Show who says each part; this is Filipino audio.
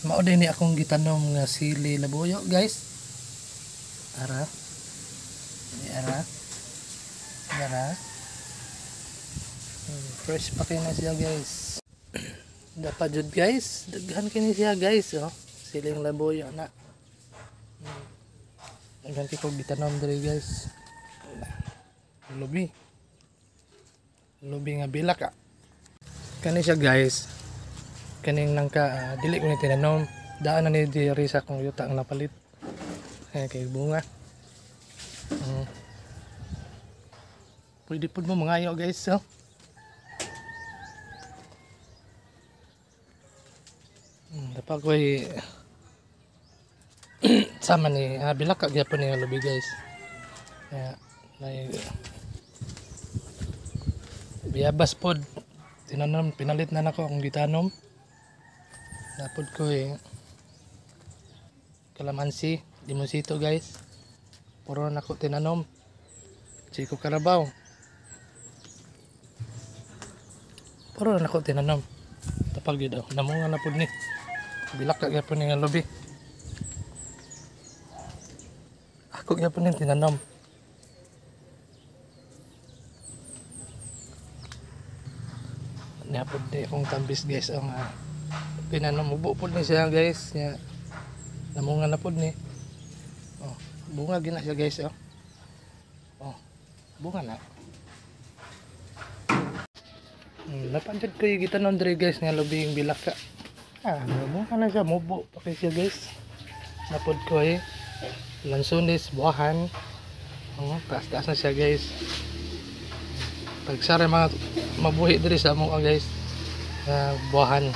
Speaker 1: Mao din ni akong gitanom nga sili labuyo, guys. Ara. Ara. Ara. Fresh pa kay na siya, guys. Dapat jud, guys. Daghan kini siya, guys, oh. Siling labuyo na. Daghan kay kog gitanom diri, guys. Lubi. Lubi nga bilak, ah. Kani siya, guys. Kaning nangka dili ko ni tinanom. Daan na ni diri sa akong yuta ang napalit. Kay bunga. Pwede po mo mangayo, guys, oh. Dapat ko sama ni bilak ka gyapon ni lubi, guys. Kaya biyabas pod tinanom, pinalit na nako akong gitanom. Napod ko kalamansi, limonsito, guys. Puro nako tinanom. Chico Carabao. Puro nako tinanom. Tapal gid daw. Namunga na pod ni. Bilak ka gyapon ni nga lubi. Ako gyapon ni tinanom. Napod ni akong tambis, guys, ang pinanom. Ubo pod ni siya, guys. Nya namunga na pod ni. Oh, bunga gina siya, guys, oh. Oh, bunga na. Napanjad ko yung gitanom diri, guys, nga lubi yung bilak ka. Bunga na siya, mubo pa kayo siya, guys. Napod ko lansunis, buwahan. Taas-taas na siya, guys. Pagsara mga mabuhi diri sa mga, guys, buwahan.